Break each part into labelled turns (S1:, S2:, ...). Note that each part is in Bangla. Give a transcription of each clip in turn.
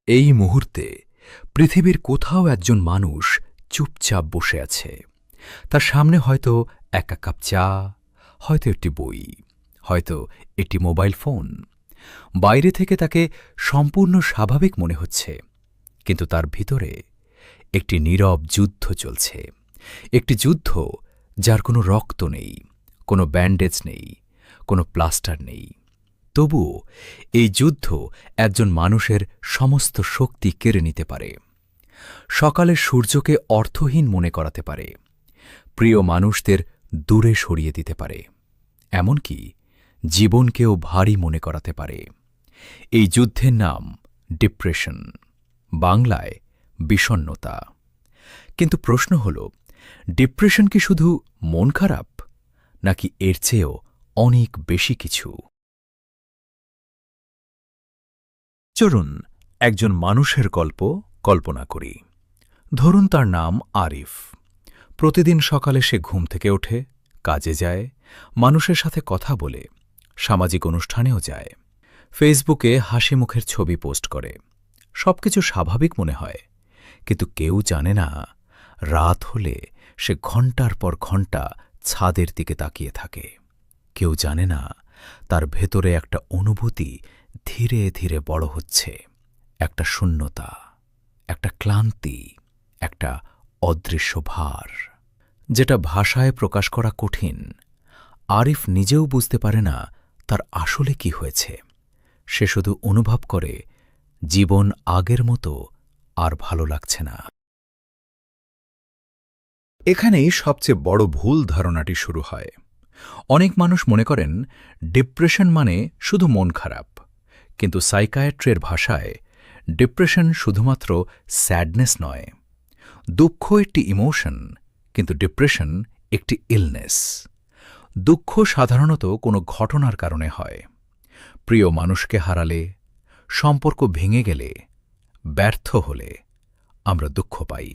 S1: এই মুহূর্তে পৃথিবীর কোথাও একজন মানুষ চুপচাপ বসে আছে। তার সামনে হয়তো এক কাপ চা, হয়তো একটি বই, হয়তো একটি মোবাইল ফোন। বাইরে থেকে তাকে সম্পূর্ণ স্বাভাবিক মনে হচ্ছে, কিন্তু তার ভিতরে একটি নীরব যুদ্ধ চলছে। একটি যুদ্ধ যার কোনো রক্ত নেই, কোনো ব্যান্ডেজ নেই, কোনো প্লাস্টার নেই। তবুও এই যুদ্ধ একজন মানুষের সমস্ত শক্তি কেড়ে নিতে পারে। সকালের সূর্যকে অর্থহীন মনে করাতে পারে, প্রিয় মানুষদের দূরে সরিয়ে দিতে পারে, এমনকি জীবনকেও ভারী মনে করাতে পারে। এই যুদ্ধের নাম ডিপ্রেশন, বাংলায় বিষণ্ণতা। কিন্তু প্রশ্ন হল, ডিপ্রেশন কি শুধু মন খারাপ, নাকি এর চেয়েও অনেক বেশি কিছু? চলুন একজন মানুষের গল্প কল্পনা করি। ধরুন তার নাম আরিফ। প্রতিদিন সকালে সে ঘুম থেকে ওঠে, কাজে যায়, মানুষের সাথে কথা বলে, সামাজিক অনুষ্ঠানেও যায়, ফেসবুকে হাসি মুখের ছবি পোস্ট করে। সবকিছু স্বাভাবিক মনে হয়, কিন্তু কেউ জানে না রাত হলে সে ঘণ্টার পর ঘণ্টা ছাদের দিকে তাকিয়ে থাকে। কেউ জানে না তার ভেতরে একটা অনুভূতি ধীরে ধীরে বড় হচ্ছে, একটা শূন্যতা, একটা ক্লান্তি, একটা অদৃশ্য ভার, যেটা ভাষায় প্রকাশ করা কঠিন। আরিফ নিজেও বুঝতে পারে না তার আসলে কি হয়েছে। সে শুধু অনুভব করে জীবন আগের মতো আর ভালো লাগছে না। এখানেই সবচেয়ে বড় ভুল ধারণাটি শুরু হয়। অনেক মানুষ মনে করেন ডিপ্রেশন মানে শুধু মন খারাপ, কিন্তু সাইকায়াট্রির ভাষায় ডিপ্রেশন শুধুমাত্র স্যাডনেস নয়। দুঃখ একটি ইমোশন, কিন্তু ডিপ্রেশন একটি ইলনেস। দুঃখ সাধারণত কোনো ঘটনার কারণে হয়। প্রিয় মানুষকে হারালে, সম্পর্ক ভেঙে গেলে, ব্যর্থ হলে আমরা দুঃখ পাই,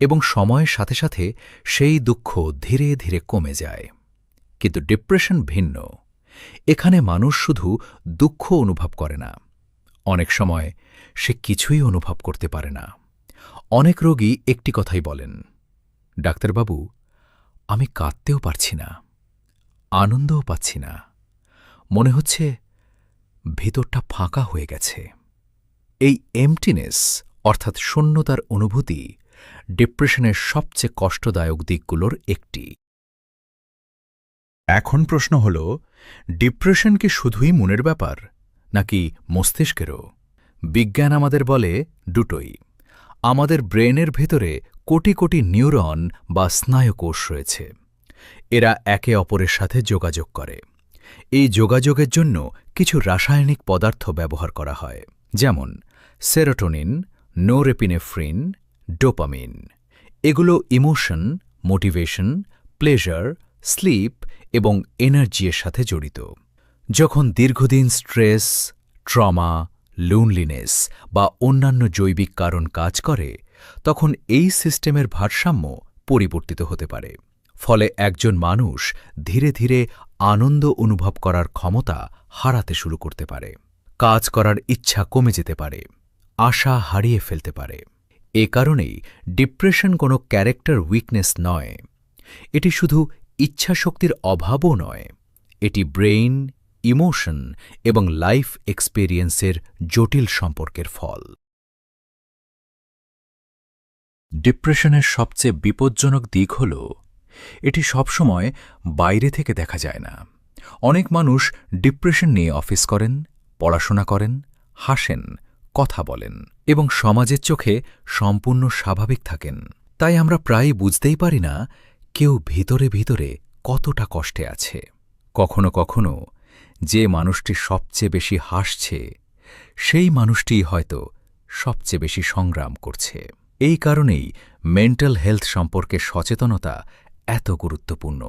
S1: এবং সময়ের সাথে সাথে সেই দুঃখ ধীরে ধীরে কমে যায়। কিন্তু ডিপ্রেশন ভিন্ন। এখানে মানুষ শুধু দুঃখ অনুভব করে না, অনেক সময় সে কিছুই অনুভব করতে পারে না। অনেক রোগী একটি কথাই বলেন, ডাক্তারবাবু, আমি কাঁদতেও পারছি না, আনন্দও পাচ্ছি না, মনে হচ্ছে ভিতরটা ফাঁকা হয়ে গেছে। এই এমটিনেস অর্থাৎ শূন্যতার অনুভূতি ডিপ্রেশনের সবচেয়ে কষ্টদায়ক দিকগুলোর একটি। এখন প্রশ্ন হল, ডিপ্রেশন কি শুধুই মনের ব্যাপার, নাকি মস্তিষ্কেরও? বিজ্ঞান আমাদের বলে দুটোই। আমাদের ব্রেনের ভেতরে কোটি কোটি নিউরন বা স্নায়ুকোষ রয়েছে। এরা একে অপরের সাথে যোগাযোগ করে। এই যোগাযোগের জন্য কিছু রাসায়নিক পদার্থ ব্যবহার করা হয়, যেমন সেরোটোনিন, নোরেপিনেফ্রিন, ডোপামিন। এগুলো ইমোশন, মোটিভেশন, প্লেজার, স্লিপ এবং এনার্জির সাথে জড়িত। যখন দীর্ঘদিন স্ট্রেস, ট্রমা, লোনলিনেস বা অন্যান্য জৈবিক কারণ কাজ করে, তখন এই সিস্টেমের ভারসাম্য পরিবর্তিত হতে পারে। ফলে একজন মানুষ ধীরে ধীরে আনন্দ অনুভব করার ক্ষমতা হারাতে শুরু করতে পারে, কাজ করার ইচ্ছা কমে যেতে পারে, আশা হারিয়ে ফেলতে পারে। এ কারণেই ডিপ্রেশন কোনো ক্যারেক্টার উইকনেস নয়। এটি শুধু ইচ্ছাশক্তির অভাবও নয়, এটি ব্রেইন, ইমোশন এবং লাইফ এক্সপেরিয়েন্সের জটিল সম্পর্কের ফল। ডিপ্রেশনের সবচেয়ে বিপজ্জনক দিক হল, এটি সবসময় বাইরে থেকে দেখা যায় না। অনেক মানুষ ডিপ্রেশন নিয়ে অফিস করেন, পড়াশোনা করেন, হাসেন, কথা বলেন এবং সমাজের চোখে সম্পূর্ণ স্বাভাবিক থাকেন। তাই আমরা প্রায়ই বুঝতেই পারি না কেউ ভিতরে ভিতরে কতটা কষ্টে আছে। কখনো কখনো যে মানুষটি সবচেয়ে বেশি হাসছে, সেই মানুষটিই হয়তো সবচেয়ে বেশি সংগ্রাম করছে। এই কারণেই মেন্টাল হেলথ সম্পর্কে সচেতনতা এত গুরুত্বপূর্ণ।